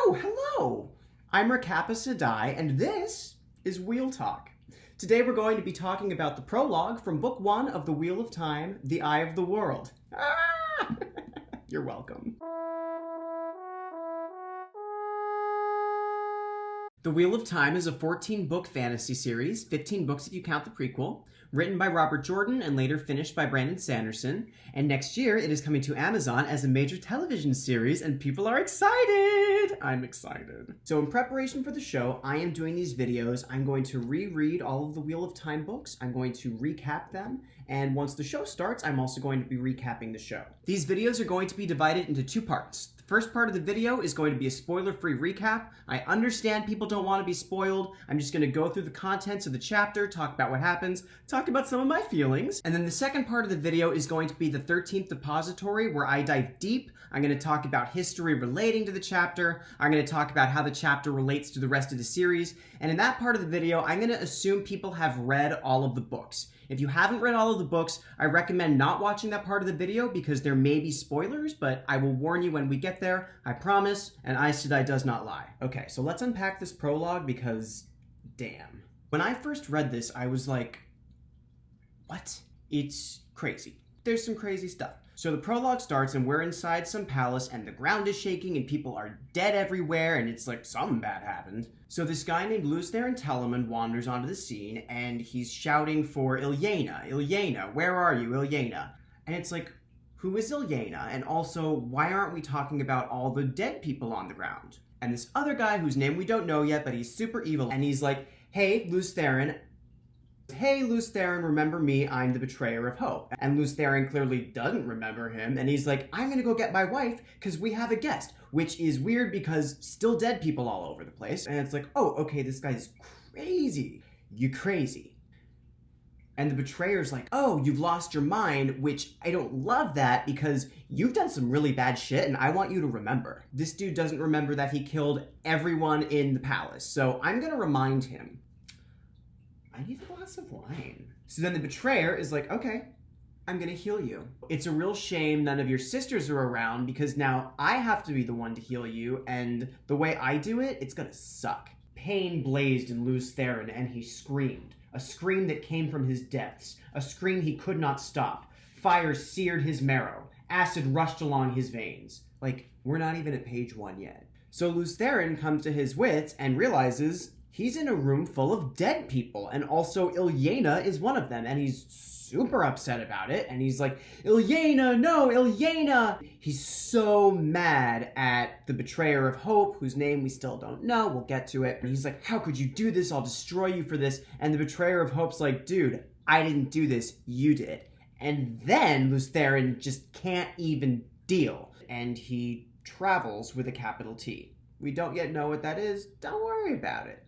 Oh, hello! I'm Recappa Sedai, and this is Wheel Talk. Today we're going to be talking about the prologue from Book 1 of The Wheel of Time, The Eye of the World. Ah! You're welcome. The Wheel of Time is a 14-book fantasy series, 15 books if you count the prequel, written by Robert Jordan and later finished by Brandon Sanderson, and next year it is coming to Amazon as a major television series, and people are excited! I'm excited. So in preparation for the show, I am doing these videos. I'm going to reread all of the Wheel of Time books, I'm going to recap them, and once the show starts, I'm also going to be recapping the show. These videos are going to be divided into two parts. The first part of the video is going to be a spoiler-free recap. I understand people don't want to be spoiled. I'm just going to go through the contents of the chapter, talk about what happens, talk about some of my feelings. And then the second part of the video is going to be the 13th depository, where I dive deep. I'm going to talk about history relating to the chapter. I'm going to talk about how the chapter relates to the rest of the series. And in that part of the video, I'm going to assume people have read all of the books. If you haven't read all of the books, I recommend not watching that part of the video because there may be spoilers, but I will warn you when we get there, I promise, and I Sedai does not lie. Okay, so let's unpack this prologue because, damn. When I first read this, I was like, what? It's crazy. There's some crazy stuff. So the prologue starts and we're inside some palace and the ground is shaking and people are dead everywhere and it's like something bad happened. So this guy named Theron Telemann wanders onto the scene and he's shouting for Ilyena. Ilyena, where are you, Ilyena? And it's like, who is Ilyena? And also, why aren't we talking about all the dead people on the ground? And this other guy whose name we don't know yet, but he's super evil, and he's like, hey, Theron, remember me, I'm the betrayer of hope. And Theron clearly doesn't remember him, and he's like, I'm gonna go get my wife, because we have a guest. Which is weird because still dead people all over the place. And it's like, oh, okay, this guy's crazy. You crazy. And the betrayer's like, oh, you've lost your mind, which I don't love that because you've done some really bad shit and I want you to remember. This dude doesn't remember that he killed everyone in the palace, so I'm gonna remind him. I need a glass of wine. So then the betrayer is like, okay, I'm gonna heal you. It's a real shame none of your sisters are around because now I have to be the one to heal you, and the way I do it, it's gonna suck. Pain blazed in Theron and he screamed. A scream that came from his depths. A scream he could not stop. Fire seared his marrow. Acid rushed along his veins. Like, we're not even at page 1 yet. So Theron comes to his wits and realizes he's in a room full of dead people, and also Ilyena is one of them, and he's super upset about it, and he's like, Ilyena, no, Ilyena! He's so mad at the betrayer of hope, whose name we still don't know, we'll get to it, and he's like, how could you do this? I'll destroy you for this. And the betrayer of hope's like, dude, I didn't do this, you did. And then Theron just can't even deal, and he travels with a capital T. We don't yet know what that is, don't worry about it.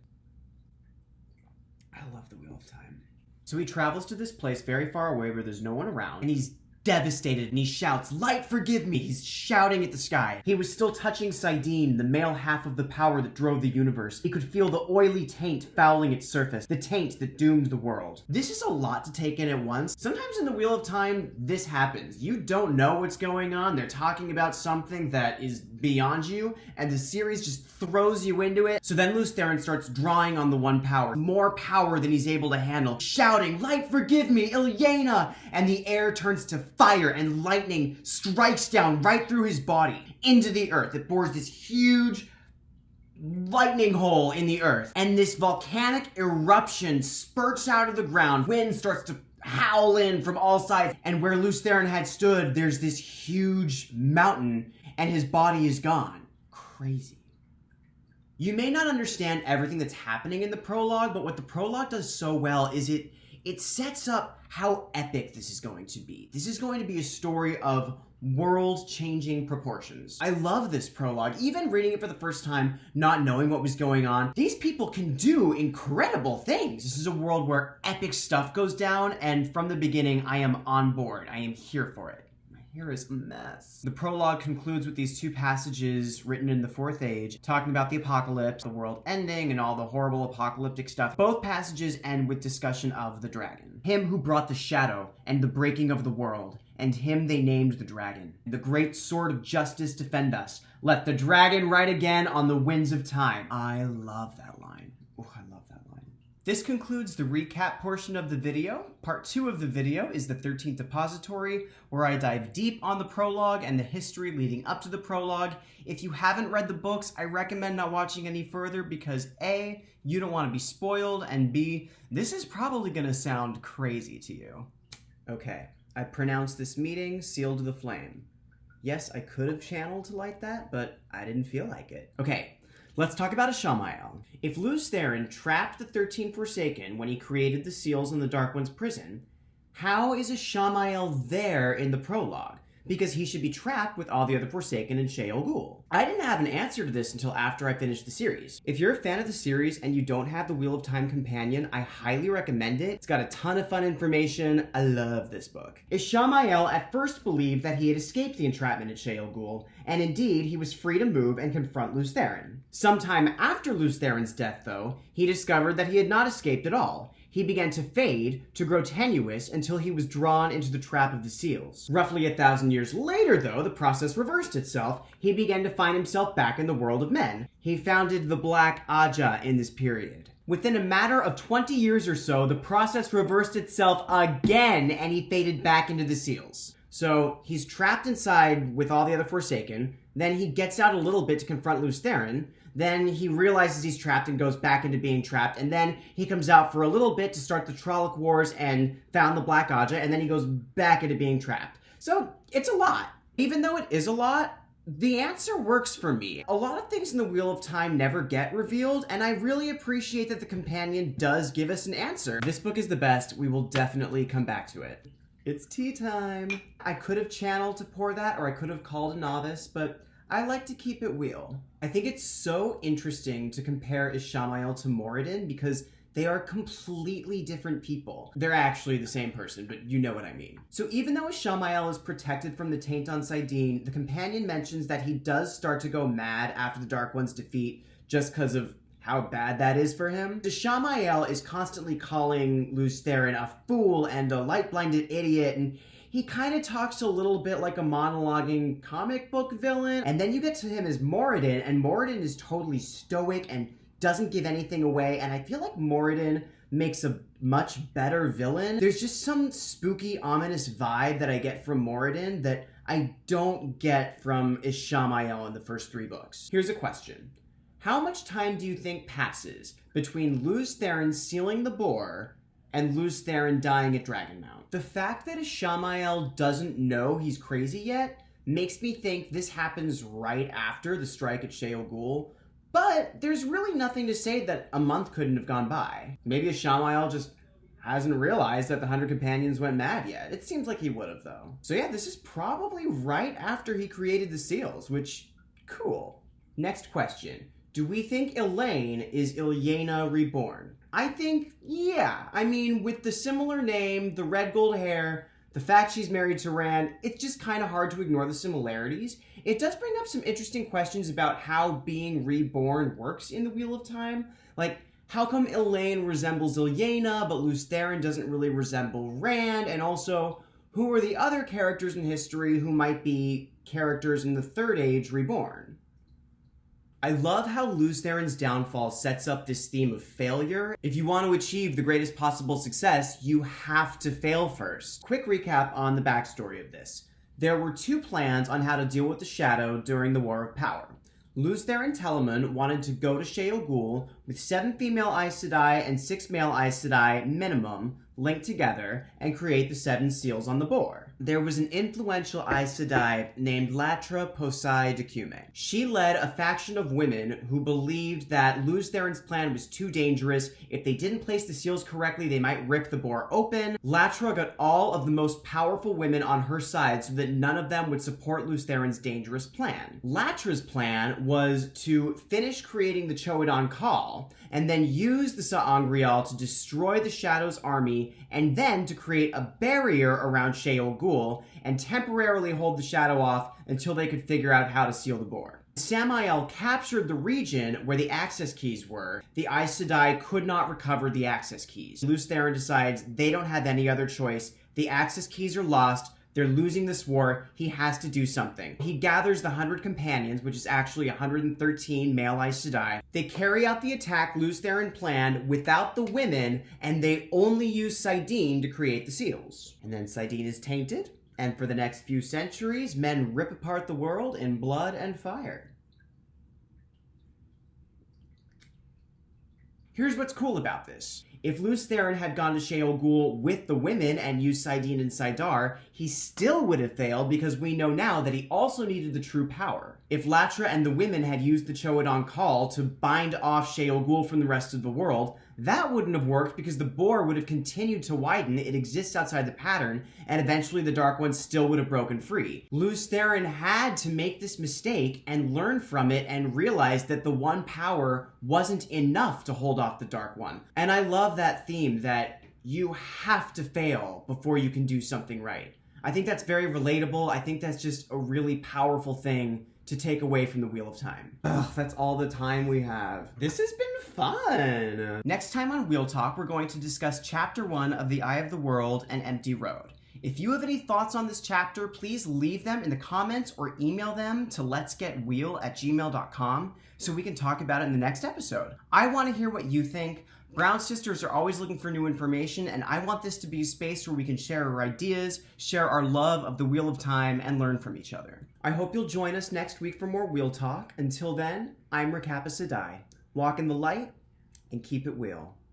I love the Wheel of Time. So he travels to this place very far away where there's no one around, and he's devastated, and he shouts, light, forgive me! He's shouting at the sky. He was still touching Sidene, the male half of the power that drove the universe. He could feel the oily taint fouling its surface, the taint that doomed the world. This is a lot to take in at once. Sometimes in the Wheel of Time, this happens. You don't know what's going on, they're talking about something that is beyond you, and the series just throws you into it. So then Theron starts drawing on the one power, more power than he's able to handle, shouting, light, forgive me, Ilyena! And the air turns to fire and lightning strikes down right through his body into the earth. It bores this huge lightning hole in the earth, and this volcanic eruption spurts out of the ground. Wind starts to howl in from all sides, and where Theron had stood, there's this huge mountain, and his body is gone. Crazy. You may not understand everything that's happening in the prologue, but what the prologue does so well is it sets up how epic this is going to be. This is going to be a story of world-changing proportions. I love this prologue. Even reading it for the first time, not knowing what was going on, these people can do incredible things. This is a world where epic stuff goes down, and from the beginning, I am on board. I am here for it. My here is a mess. The prologue concludes with these two passages written in the Fourth Age, talking about the apocalypse, the world ending, and all the horrible apocalyptic stuff. Both passages end with discussion of the dragon. Him who brought the shadow and the breaking of the world, and him they named the dragon. The great sword of justice defend us. Let the dragon ride again on the winds of time. I love that line. Oh, I love that line. This concludes the recap portion of the video. Part 2 of the video is the 13th depository, where I dive deep on the prologue and the history leading up to the prologue. If you haven't read the books, I recommend not watching any further because A, you don't want to be spoiled, and B, this is probably going to sound crazy to you. Okay, I pronounce this meeting sealed to the flame. Yes, I could have channeled to like that, but I didn't feel like it. Okay, let's talk about Ishamael. If Lews Therin trapped the 13 Forsaken when he created the seals in the Dark One's prison, how is Ishamael there in the prologue? Because he should be trapped with all the other Forsaken in Sheol Ghul. I didn't have an answer to this until after I finished the series. If you're a fan of the series and you don't have the Wheel of Time companion, I highly recommend it. It's got a ton of fun information. I love this book. Ishamael at first believed that he had escaped the entrapment at Sheol Ghul, and indeed he was free to move and confront Lews Therin. Sometime after Lews Therin's death, though, he discovered that he had not escaped at all. He began to fade, to grow tenuous, until he was drawn into the trap of the seals. Roughly 1,000 years later, though, the process reversed itself. He began to find himself back in the world of men. He founded the Brown Ajah in this period. Within a matter of 20 years or so, the process reversed itself again, and he faded back into the seals. So, he's trapped inside with all the other Forsaken, then he gets out a little bit to confront Lews Therin, then he realizes he's trapped and goes back into being trapped, and then he comes out for a little bit to start the Trolloc Wars and found the Brown Ajah, and then he goes back into being trapped. So, it's a lot. Even though it is a lot, the answer works for me. A lot of things in the Wheel of Time never get revealed, and I really appreciate that the companion does give us an answer. This book is the best. We will definitely come back to it. It's tea time. I could have channeled to pour that, or I could have called a novice, but I like to keep it wheel. I think it's so interesting to compare Ishamael to Moradin because they are completely different people. They're actually the same person, but you know what I mean. So even though Ishamael is protected from the taint on Saidin, the companion mentions that he does start to go mad after the Dark One's defeat just because of how bad that is for him. Ishamael is constantly calling Lews Therin a fool and a light-blinded idiot, and he kind of talks a little bit like a monologuing comic book villain. And then you get to him as Moradin, and Moradin is totally stoic and doesn't give anything away, and I feel like Moradin makes a much better villain. There's just some spooky, ominous vibe that I get from Moradin that I don't get from Ishamael in the first 3 books. Here's a question. How much time do you think passes between Lews Therin sealing the boar and Lews Therin dying at Dragonmount? The fact that Ishamael doesn't know he's crazy yet makes me think this happens right after the strike at Sheol Ghul, but there's really nothing to say that a month couldn't have gone by. Maybe Ishamael just hasn't realized that the 100 Companions went mad yet. It seems like he would have, though. So yeah, this is probably right after he created the seals, which, cool. Next question. Do we think Elaine is Ilyena reborn? I think, yeah. I mean, with the similar name, the red gold hair, the fact she's married to Rand, it's just kind of hard to ignore the similarities. It does bring up some interesting questions about how being reborn works in the Wheel of Time. Like, how come Elaine resembles Ilyena, but Lews Therin doesn't really resemble Rand? And also, who are the other characters in history who might be characters in the Third Age reborn? I love how Lews Therin's downfall sets up this theme of failure. If you want to achieve the greatest possible success, you have to fail first. Quick recap on the backstory of this. There were 2 plans on how to deal with the Shadow during the War of Power. Lews Therin Telamon wanted to go to Sheol Ghul with 7 female Aes Sedai and 6 male Aes Sedai minimum linked together and create the 7 seals on the boar. There was an influential Aes Sedai named Latra Posai Decume. She led a faction of women who believed that Lews Therin's plan was too dangerous. If they didn't place the seals correctly, they might rip the boar open. Latra got all of the most powerful women on her side so that none of them would support Lews Therin's dangerous plan. Latra's plan was to finish creating the Choedan Call and then use the Sa'angreal to destroy the Shadow's army and then to create a barrier around Sheol Ghul Ghul and temporarily hold the shadow off until they could figure out how to seal the board. Samael captured the region where the access keys were. The Aes Sedai could not recover the access keys. Lews Therin decides they don't have any other choice. The access keys are lost. They're losing this war. He has to do something. He gathers the 100 companions, which is actually 113 male Aes Sedai. They carry out the attack Lews Therin planned without the women, and they only use saidin to create the seals. And then saidin is tainted, and for the next few centuries, men rip apart the world in blood and fire. Here's what's cool about this. If Lews Therin had gone to Sheol Ghul with the women and used saidin and saidar, he still would have failed because we know now that he also needed the true power. If Latra and the women had used the Cho'odon Call to bind off Sheol Ghul from the rest of the world, that wouldn't have worked because the bore would have continued to widen, it exists outside the pattern, and eventually the Dark One still would have broken free. Lews Therin had to make this mistake and learn from it and realize that the one power wasn't enough to hold off the Dark One. And I love that theme that you have to fail before you can do something right. I think that's very relatable. I think that's just a really powerful thing to take away from the Wheel of Time. Ugh, that's all the time we have. This has been fun. Next time on Wheel Talk, we're going to discuss Chapter 1 of The Eye of the World, An Empty Road. If you have any thoughts on this chapter, please leave them in the comments or email them to letsgetwheel@gmail.com so we can talk about it in the next episode. I want to hear what you think. Brown Sisters are always looking for new information, and I want this to be a space where we can share our ideas, share our love of the Wheel of Time, and learn from each other. I hope you'll join us next week for more Wheel Talk. Until then, I'm Recappa Sedai. Walk in the light and keep it wheel.